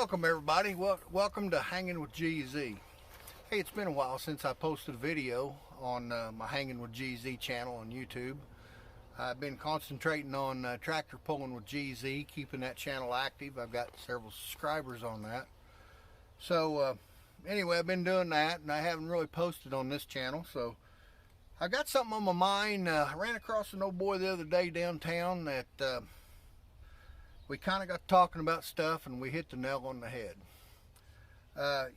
Welcome everybody. Welcome to Hanging with GZ. Hey, it's been a while since I posted a video on my Hanging with GZ channel on YouTube. I've been concentrating on tractor pulling with GZ, keeping that channel active. I've got several subscribers on that. So anyway, I've been doing that, and I haven't really posted on this channel. So I got something on my mind. I ran across an old boy the other day downtown that we kind of got talking about stuff, and we hit the nail on the head.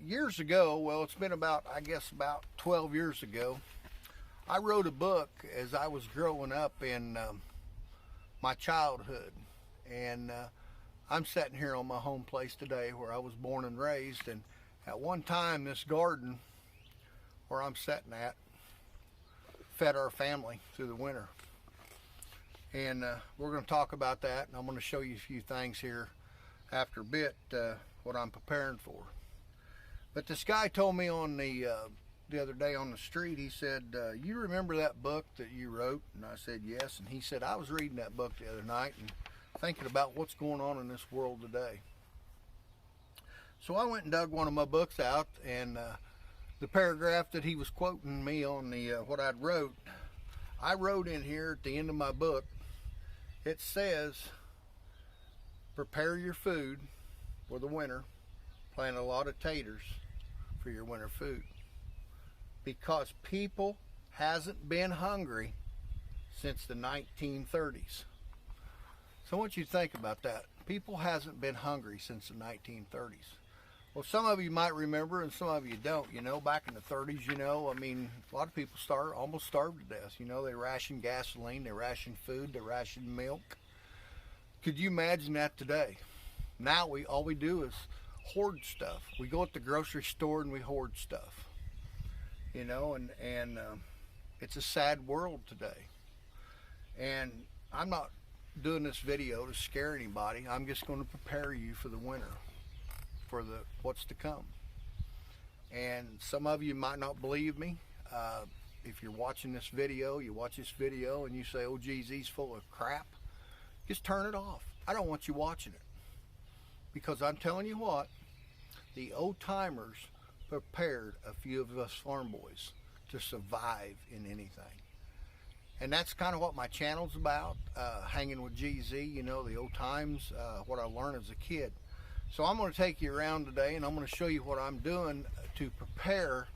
Years ago, well, it's been about 12 years ago, I wrote a book as I was growing up in my childhood. And I'm sitting here on my home place today where I was born and raised. And at one time, this garden where I'm sitting at fed our family through the winter. And we're going to talk about that, and I'm going to show you a few things here after a bit, what I'm preparing for. But this guy told me on the other day on the street, he said, you remember that book that you wrote? And I said, yes. And he said, I was reading that book the other night and thinking about what's going on in this world today. So I went and dug one of my books out, and the paragraph that he was quoting me on the what I'd wrote, I wrote in here at the end of my book. It says, prepare your food for the winter. Plant a lot of taters for your winter food. Because people hasn't been hungry since the 1930s. So I want you to think about that. People hasn't been hungry since the 1930s. Well, some of you might remember and some of you don't. You know, back in the 30s, a lot of people almost starved to death. They rationed gasoline, they rationed food, they rationed milk. Could you imagine that today? Now all we do is hoard stuff. We go at the grocery store and we hoard stuff. And it's a sad world today. And I'm not doing this video to scare anybody. I'm just going to prepare you for the winter, for what's to come. And some of you might not believe me. If you're watching this video, you watch this video and you say, oh geez, he's full of crap, just turn it off. I don't want you watching it, because I'm telling you what, the old timers prepared a few of us farm boys to survive in anything. And that's kind of what my channel's about, Hanging with GZ, the old times, what I learned as a kid. So I'm going to take you around today, and I'm going to show you what I'm doing to prepare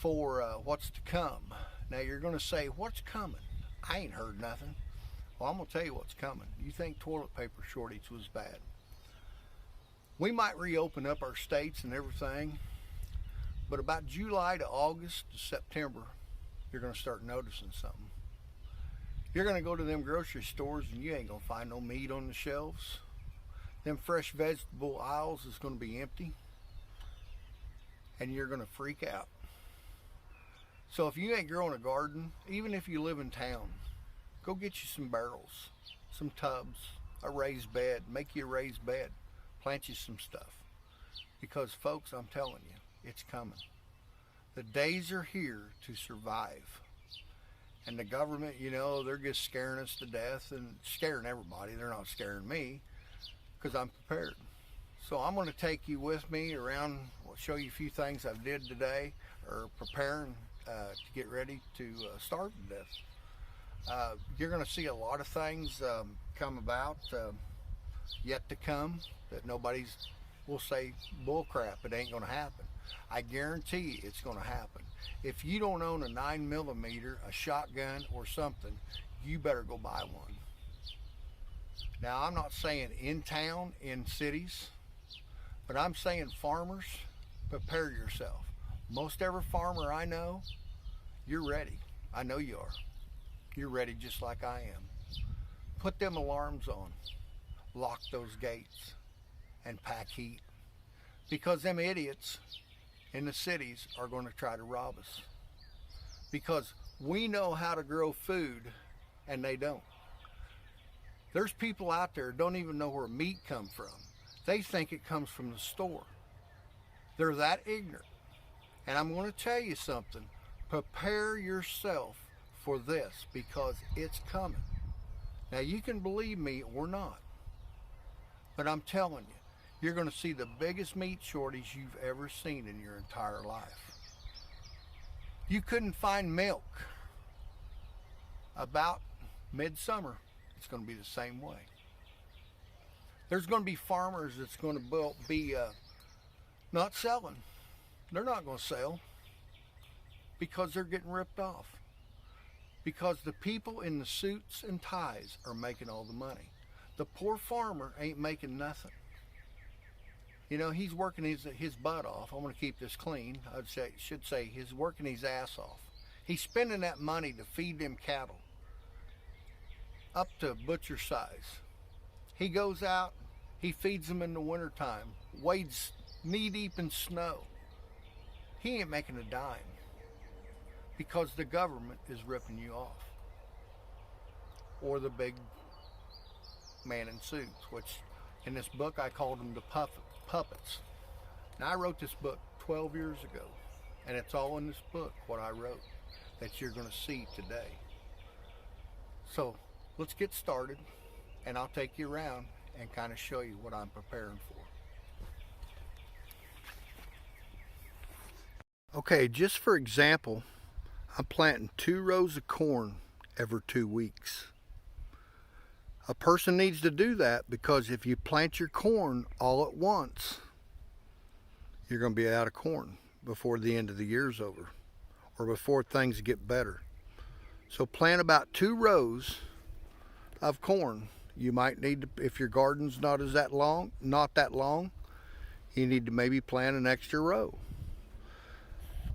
for what's to come. Now you're going to say, what's coming? I ain't heard nothing. Well, I'm going to tell you what's coming. You think toilet paper shortage was bad. We might reopen up our states and everything, but about July to August to September, you're going to start noticing something. You're going to go to them grocery stores and you ain't going to find no meat on the shelves. Them fresh vegetable aisles is going to be empty, and you're going to freak out. So if you ain't growing a garden, even if you live in town, go get you some barrels, some tubs, a raised bed. Make you a raised bed. Plant you some stuff. Because folks, I'm telling you, it's coming. The days are here to survive. And the government, they're just scaring us to death and scaring everybody. They're not scaring me, because I'm prepared. So I'm going to take you with me around. I'll show you a few things I've did today, or preparing to get ready to starve to death. You're going to see a lot of things come about yet to come that will say bull crap, it ain't going to happen. I guarantee you it's going to happen. If you don't own a 9mm, a shotgun or something, you better go buy one. Now, I'm not saying in town, in cities, but I'm saying farmers, prepare yourself. Most every farmer I know, you're ready. I know you are. You're ready just like I am. Put them alarms on. Lock those gates and pack heat. Because them idiots in the cities are going to try to rob us. Because we know how to grow food and they don't. There's people out there who don't even know where meat comes from. They think it comes from the store. They're that ignorant. And I'm going to tell you something. Prepare yourself for this, because it's coming. Now you can believe me or not, but I'm telling you, you're going to see the biggest meat shortage you've ever seen in your entire life. You couldn't find milk. About midsummer, it's going to be the same way. There's going to be farmers that's going to be not selling. They're not going to sell because they're getting ripped off. Because the people in the suits and ties are making all the money. The poor farmer ain't making nothing. You know, he's working his butt off. I'm going to keep this clean. Should say he's working his ass off. He's spending that money to feed them cattle up to butcher size. He goes out, he feeds them in the wintertime, wades knee deep in snow. He ain't making a dime because the government is ripping you off. Or the big man in suits, which in this book I called them the puppets. Now I wrote this book 12 years ago, and it's all in this book, what I wrote, that you're going to see today. So let's get started, and I'll take you around and kind of show you what I'm preparing for. Okay, just for example, I'm planting 2 rows of corn every 2 weeks. A person needs to do that because if you plant your corn all at once, you're going to be out of corn before the end of the year's over, or before things get better. So plant about 2 rows of corn. You might need to, if your garden's not that long, you need to maybe plant an extra row.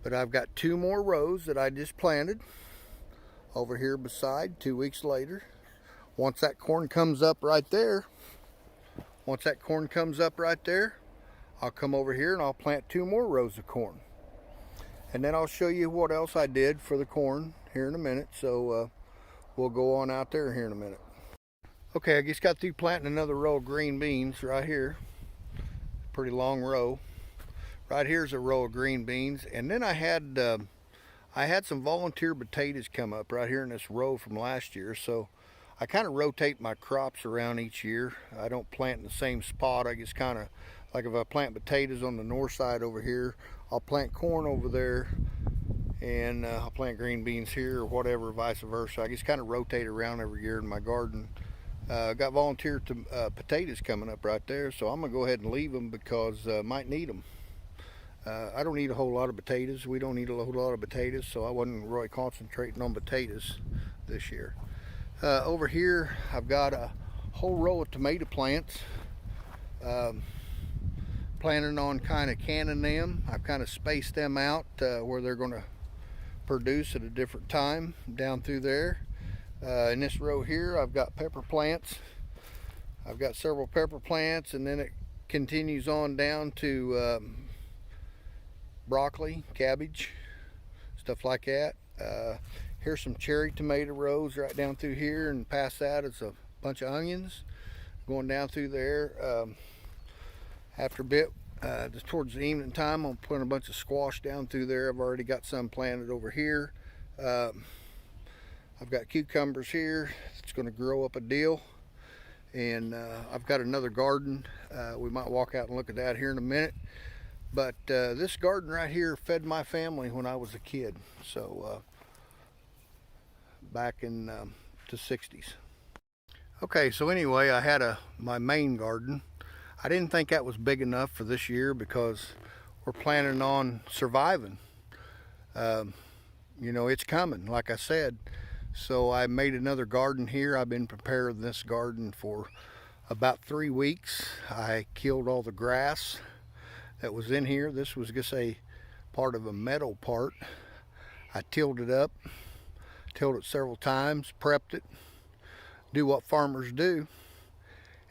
But I've got 2 more rows that I just planted over here beside 2 weeks later. Once that corn comes up right there, I'll come over here and I'll plant 2 more rows of corn. And then I'll show you what else I did for the corn here in a minute. So we'll go on out there here in a minute. Okay, I just got through planting another row of green beans right here. Pretty long row. Right here's a row of green beans. And then I had some volunteer potatoes come up right here in this row from last year. So I kind of rotate my crops around each year. I don't plant in the same spot. I just kind of, like if I plant potatoes on the north side over here, I'll plant corn over there, and I'll plant green beans here or whatever, vice versa. I just kind of rotate around every year in my garden. Got volunteer potatoes coming up right there, so I'm gonna go ahead and leave them because I might need them. I don't need a whole lot of potatoes. We don't need a whole lot of potatoes, so I wasn't really concentrating on potatoes this year. Over here, I've got a whole row of tomato plants. Planning on kind of canning them. I've kind of spaced them out where they're going to produce at a different time down through there. In this row here, I've got pepper plants. I've got several pepper plants, and then it continues on down to broccoli, cabbage, stuff like that. Here's some cherry tomato rows right down through here, and past that is a bunch of onions going down through there. After a bit, just towards the evening time, I'm putting a bunch of squash down through there. I've already got some planted over here. I've got cucumbers here. It's going to grow up a deal. And I've got another garden. We might walk out and look at that here in a minute. But this garden right here fed my family when I was a kid. So back in the 60s. Okay, so anyway, I had my main garden. I didn't think that was big enough for this year because we're planning on surviving. You know, it's coming, like I said. So I made another garden here. I've been preparing this garden for about 3 weeks. I killed all the grass that was in here. This was just a part of a meadow part. I tilled it up, tilled it several times, prepped it, do what farmers do,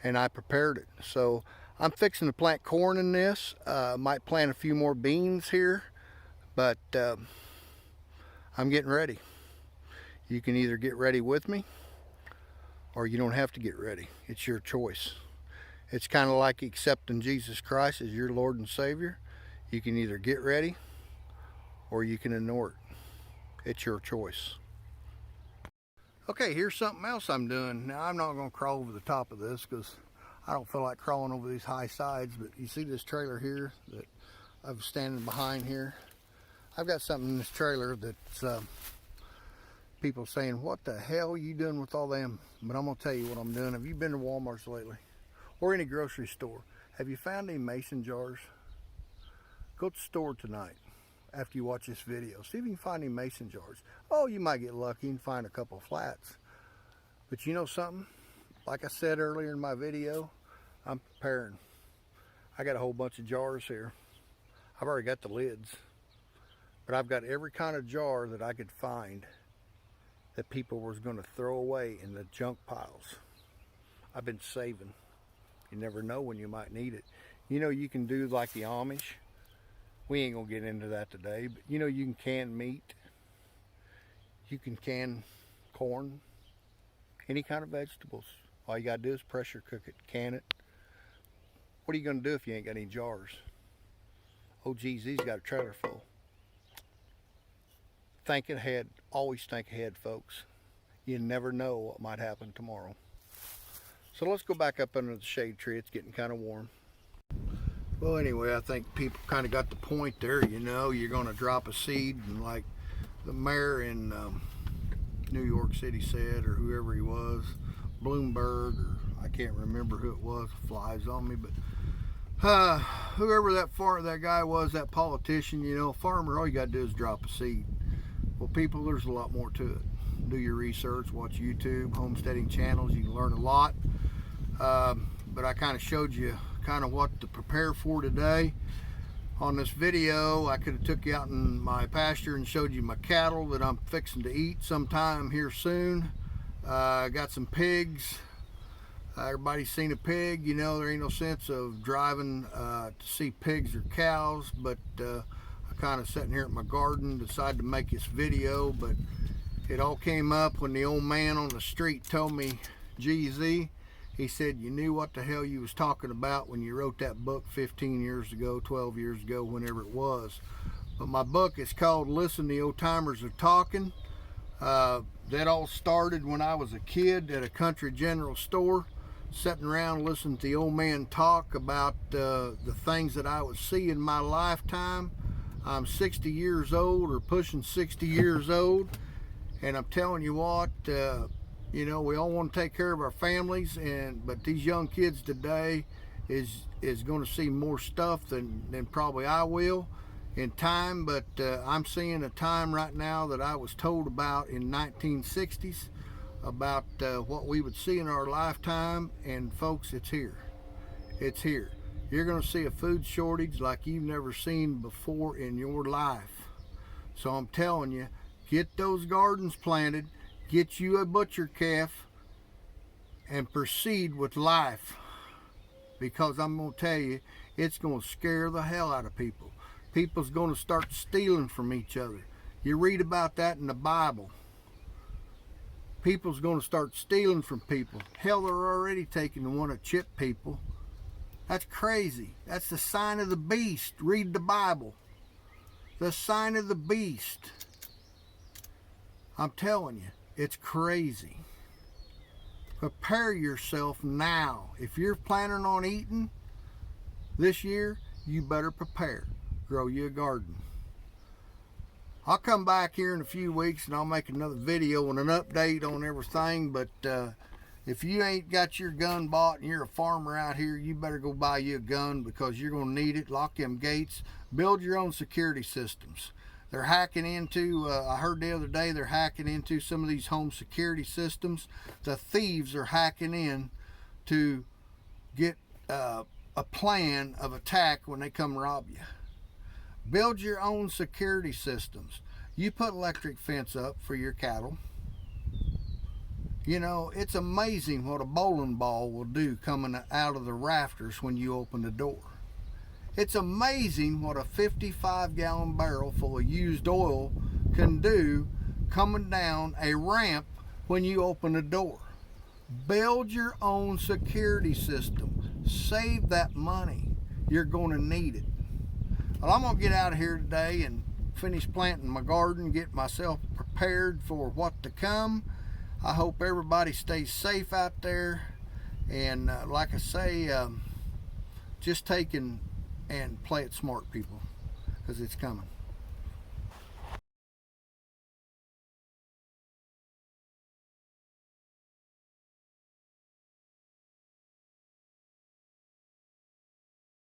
and I prepared it. So I'm fixing to plant corn in this. Might plant a few more beans here, but I'm getting ready. You can either get ready with me or you don't have to get ready. It's your choice. It's kind of like accepting Jesus Christ as your Lord and Savior. You can either get ready or you can ignore it. It's your choice. Okay, here's something else I'm doing. Now, I'm not going to crawl over the top of this because I don't feel like crawling over these high sides, but you see this trailer here that I'm standing behind here? I've got something in this trailer that's people saying, what the hell are you doing with all them? But I'm gonna tell you what I'm doing. Have you been to Walmart's lately? Or any grocery store? Have you found any mason jars? Go to the store tonight after you watch this video. See if you can find any mason jars. Oh, you might get lucky and find a couple of flats. But you know something? Like I said earlier in my video, I'm preparing. I got a whole bunch of jars here. I've already got the lids. But I've got every kind of jar that I could find that people was going to throw away in the junk piles. I've been saving. You never know when you might need it. You know, you can do like the Amish. We ain't gonna get into that today, but you know, you can can meat. You can can corn, any kind of vegetables. All you gotta do is pressure cook it, can it. What are you gonna do if you ain't got any jars? Oh geez, he's got a trailer full. Think ahead, always think ahead, folks. You never know what might happen tomorrow. So let's go back up under the shade tree. It's getting kind of warm. Well, anyway, I think people kind of got the point there. You know, you're going to drop a seed, and like the mayor in New York City said, or whoever he was, Bloomberg, or I can't remember who it was, flies on me, but whoever that guy was, that politician, you know, farmer, all you got to do is drop a seed. Well, people, there's a lot more to it. Do your research, watch YouTube, homesteading channels. You can learn a lot. But I kind of showed you kind of what to prepare for today. On this video, I could have took you out in my pasture and showed you my cattle that I'm fixing to eat sometime here soon. I got some pigs. Everybody's seen a pig. You know, there ain't no sense of driving to see pigs or cows, but I kind of sitting here at my garden, decided to make this video, but it all came up when the old man on the street told me, GZ, he said, you knew what the hell you was talking about when you wrote that book 15 years ago, 12 years ago, whenever it was. But my book is called Listen, the Old Timers Are Talking. That all started when I was a kid at a country general store, sitting around listening to the old man talk about the things that I would see in my lifetime. I'm 60 years old, or pushing 60 years old, and I'm telling you what, you know, we all want to take care of our families, but these young kids today is going to see more stuff than probably I will in time. But I'm seeing a time right now that I was told about in 1960s about what we would see in our lifetime, and folks, it's here. It's here. You're going to see a food shortage like you've never seen before in your life. So I'm telling you, get those gardens planted. Get you a butcher calf and proceed with life, because I'm going to tell you, it's going to scare the hell out of people. People's going to start stealing from each other. You read about that in the Bible. People's going to start stealing from people. Hell, they're already taking the one to chip people. That's crazy. That's the sign of the beast. Read the Bible. The sign of the beast. I'm telling you. It's crazy. Prepare yourself now. If you're planning on eating this year, you better prepare. Grow you a garden. I'll come back here in a few weeks and I'll make another video and an update on everything. But if you ain't got your gun bought and you're a farmer out here, you better go buy you a gun, because you're going to need it. Lock them gates. Build your own security systems. They're hacking into, I heard the other day, they're hacking into some of these home security systems. The thieves are hacking in to get a plan of attack when they come rob you. Build your own security systems. You put electric fence up for your cattle. You know, it's amazing what a bowling ball will do coming out of the rafters when you open the door. It's amazing what a 55-gallon barrel full of used oil can do coming down a ramp when you open the door. Build your own security system. Save that money. You're going to need it. Well, I'm going to get out of here today and finish planting my garden, get myself prepared for what to come. I hope everybody stays safe out there. And like I say, just take and play it smart, people, because it's coming.